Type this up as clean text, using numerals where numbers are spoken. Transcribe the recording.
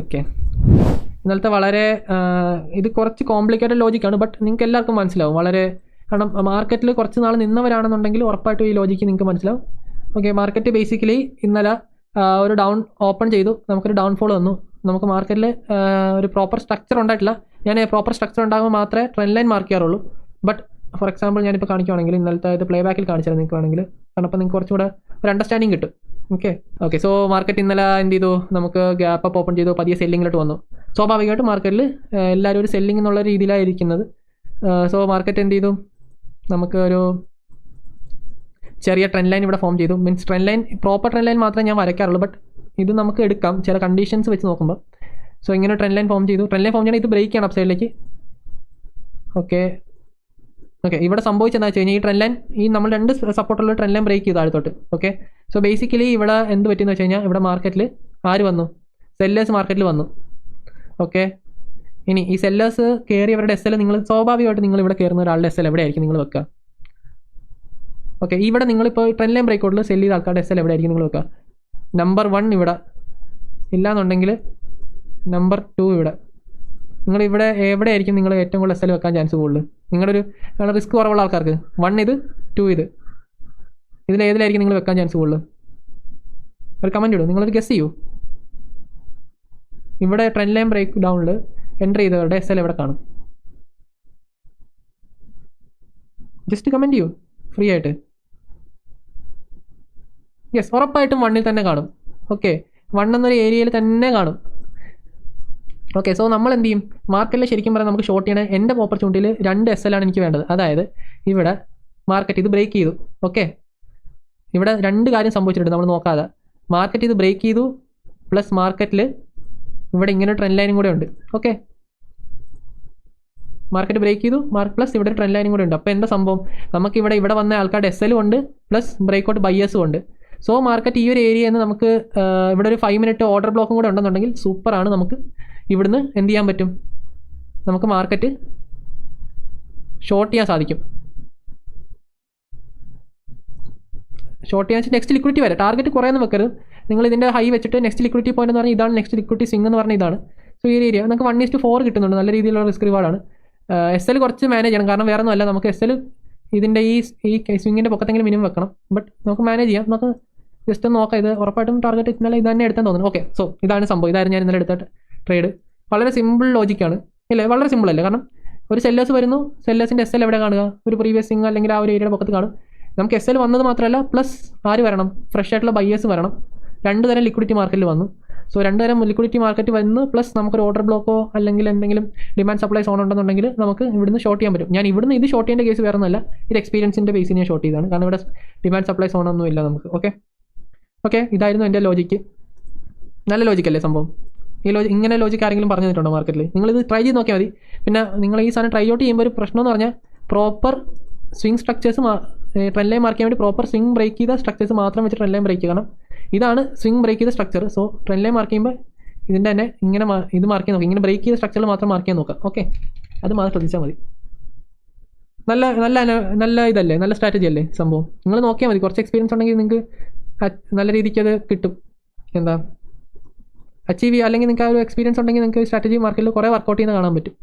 Okay, ഇന്നലത്തെ വളരെ ഇത് കുറച്ച് കോംപ്ലിക്കേറ്റഡ് ലോജിക്കാണ്, ബട്ട് നിങ്ങൾക്ക് എല്ലാവർക്കും മനസ്സിലാവും വളരെ. കാരണം മാർക്കറ്റിൽ കുറച്ച് നാൾ നിന്നവരാണെന്നുണ്ടെങ്കിൽ ഉറപ്പായിട്ടും ഈ ലോജിക്ക് നിങ്ങൾക്ക് മനസ്സിലാവും. ഓക്കെ, മാർക്കറ്റ് ബേസിക്കലി ഇന്നലെ ഒരു ഡൗൺ ഓപ്പൺ ചെയ്തു, നമുക്കൊരു ഡൗൺഫോൾ വന്നു. നമുക്ക് മാർക്കറ്റിൽ ഒരു പ്രോപ്പർ സ്ട്രക്ചർ ഉണ്ടായിട്ടില്ല. ഞാൻ പ്രോപ്പർ സ്ട്രക്ചർ ഉണ്ടാകുമ്പോൾ മാത്രമേ ട്രെൻഡ് ലൈൻ മാർക്ക് ചെയ്യാറുള്ളൂ. ബട്ട് ഫോർ എക്സാമ്പിൾ ഞാനിപ്പോൾ കാണിക്കുകയാണെങ്കിൽ ഇന്നലത്തെ ഇത് പ്ലേ ബാക്കിൽ കാണിച്ചാൽ നിങ്ങൾക്ക് വേണമെങ്കിൽ, കാരണം അപ്പോൾ നിങ്ങൾക്ക് കുറച്ചുകൂടെ ഒരു അണ്ടർസ്റ്റാൻഡിങ് കിട്ടും. ഓക്കെ. സോ മാർക്കറ്റ് ഇന്നലെ എന്ത് ചെയ്തു, നമുക്ക് ഗ്യാപ്പ് അപ്പ് ഓപ്പൺ ചെയ്തു, പതിയെ സെല്ലിങ്ങിലോട്ട് വന്നു. സ്വാഭാവികമായിട്ടും മാർക്കറ്റിൽ എല്ലാവരും ഒരു സെല്ലിംഗ് എന്നുള്ള രീതിയിലായിരിക്കുന്നത്. സോ മാർക്കറ്റ് എന്ത് ചെയ്തു, നമുക്ക് ഒരു ചെറിയ ട്രെൻഡ് ലൈൻ ഇവിടെ ഫോം ചെയ്തു. Means trend line, proper trend line മാത്രമേ ഞാൻ വരയ്ക്കാറുള്ളൂ, ബട്ട് ഇത് നമുക്ക് എടുക്കാം ചില കണ്ടീഷൻസ് വെച്ച് നോക്കുമ്പോൾ. സോ ഇങ്ങനെ ട്രെൻഡ് ലൈൻ ഫോം ചെയ്തു. ട്രെൻഡ് ലൈൻ ഫോം ചെയ്യണം, ഇത് ബ്രേക്ക് ചെയ്യണം അപ്പ് സൈഡിലേക്ക്. ഓക്കെ, ഇവിടെ സംഭവിച്ചെന്താ വെച്ച് കഴിഞ്ഞാൽ ഈ ട്രെൻഡ് ലൈൻ, ഈ നമ്മൾ രണ്ട് സപ്പോർട്ടുള്ള ട്രെൻഡ് ലൈൻ ബ്രേക്ക് ചെയ്തു താഴത്തോട്ട്. ഓക്കെ, സോ ബേസിക്കലി ഇവിടെ എന്ത് പറ്റിയെന്ന് വെച്ച് കഴിഞ്ഞാൽ ഇവിടെ മാർക്കറ്റിൽ ആര് വന്നു, സെല്ലേഴ്സ് മാർക്കറ്റിൽ വന്നു. ഓക്കെ, ഇനി ഈ സെല്ലേഴ്സ് കയറിയവരുടെ എസ് എൽ നിങ്ങൾ സ്വാഭാവികമായിട്ട് നിങ്ങൾ ഇവിടെ കയറുന്ന ഒരാളുടെ എസ് എൽ എവിടെയായിരിക്കും നിങ്ങൾ വെക്കുക? ഓക്കെ, ഇവിടെ നിങ്ങളിപ്പോൾ ട്രെൻഡ് ലൈൻ ബ്രേക്കൗട്ടിൽ സെല് ചെയ്ത ആൾക്കാരുടെ എസ് എൽ എവിടെയായിരിക്കും നിങ്ങൾ വെക്കുക? നമ്പർ 1 ഇവിടെ, ഇല്ലാന്നുണ്ടെങ്കിൽ നമ്പർ 2 ഇവിടെ. നിങ്ങൾ ഇവിടെ എവിടെയായിരിക്കും നിങ്ങൾ ഏറ്റവും കൂടുതൽ എസ് എൽ വെക്കാൻ ചാൻസ് കൂടുതൽ? നിങ്ങളുടെ റിസ്ക് കുറവുള്ള ആൾക്കാർക്ക് 1 ഇത്, 2 ഇത്, ഇതിലേതിലായിരിക്കും നിങ്ങൾ വെക്കാൻ ചാൻസ് കൂടുതൽ? ഒരു കമൻറ്റ് ഇടും, നിങ്ങളൊരു ഗസ് ചെയ്യൂ. ഇവിടെ ട്രെൻഡ് ലൈൻ ബ്രേക്ക് ഡൗണിൽ എൻ്റർ ചെയ്തവരുടെ എസ് എൽ എവിടെ കാണും? ജസ്റ്റ് കമൻറ്റ് ചെയ്യൂ ഫ്രീ ആയിട്ട്. യെസ്, ഉറപ്പായിട്ടും 1-ൽ തന്നെ കാണും. ഓക്കെ, 1 എന്നൊരു ഏരിയയിൽ തന്നെ കാണും. ഓക്കെ, സോ നമ്മൾ എന്ത് ചെയ്യും, മാർക്കറ്റിൽ ശരിക്കും പറയാൻ നമുക്ക് ഷോർട്ട് ചെയ്യണേ എൻ്റെ ഓപ്പർച്യൂണിറ്റിയിൽ 2 എസ് എൽ ആണ് എനിക്ക് വേണ്ടത്. അതായത് ഇവിടെ മാർക്കറ്റ് ഇത് ബ്രേക്ക് ചെയ്തു. ഓക്കെ, ഇവിടെ 2 കാര്യം സംഭവിച്ചിട്ടുണ്ട് നമ്മൾ നോക്കാതെ. മാർക്കറ്റ് ഇത് ബ്രേക്ക് ചെയ്തു, പ്ലസ് മാർക്കറ്റിൽ ഇവിടെ ഇങ്ങനെ ട്രെൻഡ് ലൈനും കൂടെ ഉണ്ട്. ഓക്കെ, മാർക്കറ്റ് ബ്രേക്ക് ചെയ്തു, പ്ലസ് ഇവിടെ ട്രെൻഡ് ലൈനും കൂടെ ഉണ്ട്. അപ്പോൾ എന്താ സംഭവം, നമുക്കിവിടെ വന്ന ആൾക്കാരുടെ എസ് എല്ലും ഉണ്ട്, പ്ലസ് ബ്രേക്കൗട്ട് ബയേഴ്സും ഉണ്ട്. സോ മാർക്കറ്റ് ഈ ഒരു ഏരിയയിൽ നിന്ന് നമുക്ക് ഇവിടെ ഒരു 5 മിനിറ്റ് ഓർഡർ ബ്ലോക്കും കൂടെ ഉണ്ടെന്നുണ്ടെങ്കിൽ സൂപ്പറാണ്. നമുക്ക് ഇവിടുന്ന് എന്ത് ചെയ്യാൻ പറ്റും, നമുക്ക് മാർക്കറ്റ് ഷോർട്ട് ചെയ്യാൻ സാധിക്കും. ഷോർട്ട് ചെയ്യാൻ വെച്ചാൽ നെക്സ്റ്റ് ലിക്വിഡിറ്റി വരെ ടാർഗറ്റ് കുറേയൊന്നും വെക്കരുത്. നിങ്ങൾ ഇതിൻ്റെ ഹൈ വെച്ചിട്ട് നെക്സ്റ്റ് ലിക്വിഡിറ്റി പോയിന്റ് എന്ന് പറഞ്ഞാൽ ഇതാണ്, നെക്സ്റ്റ് ലിക്വിഡിറ്റി സ്വിംഗ് എന്ന് പറഞ്ഞാൽ ഇതാണ്. സോ ഈ ഏരിയ നമുക്ക് 1:4 കിട്ടുന്നുണ്ട്, നല്ല രീതിയിലുള്ള റിസ്ക് റിവാർഡാണ്. എസ് എൽ കുറച്ച് മാനേജ് ചെയ്യണം, കാരണം വേറെ ഒന്നുമല്ല, നമുക്ക് എസ് എൽ ഇതിൻ്റെ ഈ സ്വിങ്ങിൻ്റെ പൊക്കത്തെങ്കിലും മിനിമം വെക്കണം. ബട്ട് നമുക്ക് മാനേജ് ചെയ്യാം, നമുക്ക് ജസ്റ്റ് ഒന്ന് നോക്കാം. ഇത് ഉറപ്പായിട്ടും ടാർഗറ്റ് ഇന്നലെ ഇത് തന്നെ എടുത്താൽ തോന്നുന്നു. ഓക്കെ, സോ ഇതാണ് സംഭവം, ഇതായിരുന്നു ഞാൻ ഇന്നലെ എടുത്ത ട്രേഡ്. വളരെ സിമ്പിൾ ലോജിക്കാണ് ഇല്ലേ, വളരെ സിമ്പിൾ അല്ലേ? കാരണം ഒരു സെല്ലേഴ്സ് വരുന്നു, സെല്ലേഴ്സിൻ്റെ എസ് എൽ എവിടെ കാണുക, ഒരു പ്രീവിയസ് സ്വിംഗ് അല്ലെങ്കിൽ ആ ഒരു ഏരിയയുടെ പൊക്കത്ത് കാണും. നമുക്ക് എസ് എൽ വന്നത് മാത്രമല്ല, പ്ലസ് ആര് വരണം, ഫ്രഷ് ആയിട്ടുള്ള ബയേഴ്സ് വരണം. 2 തരം ലിക്വിഡിറ്റി മാർക്കറ്റിൽ വന്നു. സോ 2 തരം ലിക്വിഡിറ്റി മാർക്കറ്റ് വന്ന് പ്ലസ് നമുക്കൊരു ഓർഡർ ബ്ലോക്കോ അല്ലെങ്കിൽ എന്തെങ്കിലും ഡിമാൻഡ് സപ്ലൈ സോൺ ഉണ്ടെന്നുണ്ടെങ്കിൽ നമുക്ക് ഇവിടുന്ന് ഷോർട്ട് ചെയ്യാൻ പറ്റും. ഞാൻ ഇവിടുന്ന് ഇത് ഷോർട്ട് ചെയ്യേണ്ട കേസ് വേറെ ഒന്നുമല്ല, ഇത് എക്സ്പീരിയൻസിൻ്റെ ബേസിൽ ഞാൻ ഷോർട്ട് ചെയ്തതാണ്, കാരണം ഇവിടെ ഡിമാൻഡ് സപ്ലൈ സോൺ ഒന്നും ഇല്ല നമുക്ക്. ഓക്കെ, ഇതായിരുന്നു എൻ്റെ ലോജിക്ക്. നല്ല ലോജിക്കല്ലേ സംഭവം? ഈ ഇങ്ങനെ ലോജിക്ക് ആരെങ്കിലും പറഞ്ഞു തന്നിട്ടുണ്ടോ മാർക്കറ്റിൽ? നിങ്ങളിത് ട്രൈ ചെയ്ത് നോക്കിയാൽ മതി. പിന്നെ നിങ്ങൾ ഈ സാധനം ട്രൈ ഔട്ട് ചെയ്യുമ്പോൾ ഒരു പ്രശ്നം എന്ന് പറഞ്ഞാൽ proper swing structures trend line mark ചെയ്യാൻ വേണ്ടി പ്രോപ്പർ സ്വിംഗ് ബ്രേക്ക് ചെയ്ത സ്ട്രക്ചേഴ്സ് മാത്രം വെച്ച് ട്രെൻഡ് ലൈൻ ബ്രേക്ക് ചെയ്യണം. ഇതാണ് സ്വിംഗ് ബ്രേക്ക് ചെയ്ത structure. So trend line mark ചെയ്യുമ്പോൾ ഇതിൻ്റെ തന്നെ ഇങ്ങനെ ഇത് മാർക്ക് ചെയ്യാൻ നോക്കുക, ഇങ്ങനെ ബ്രേക്ക് ചെയ്ത സ്ട്രക്ചറിൽ മാത്രം മാർക്ക് ചെയ്യാൻ നോക്കുക. ഓക്കെ, അത് മാത്രം ശ്രദ്ധിച്ചാൽ മതി. നല്ല നല്ല നല്ല ഇതല്ലേ, നല്ല സ്ട്രാറ്റജി അല്ലേ സംഭവം? നിങ്ങൾ നോക്കിയാൽ മതി, കുറച്ച് എക്സ്പീരിയൻസ് ഉണ്ടെങ്കിൽ നിങ്ങൾക്ക് നല്ല രീതിക്ക് അത് കിട്ടും. എന്താ അച്ചീവ് ചെയ്യുക, അല്ലെങ്കിൽ നിങ്ങൾക്ക് ആ ഒരു എക്സ്പീരിയൻസ് ഉണ്ടെങ്കിൽ നിങ്ങൾക്ക് സ്ട്രാറ്റജി മാർക്കറ്റിൽ കുറേ വർക്കൗട്ട് ചെയ്യുന്ന കാണാൻ പറ്റും.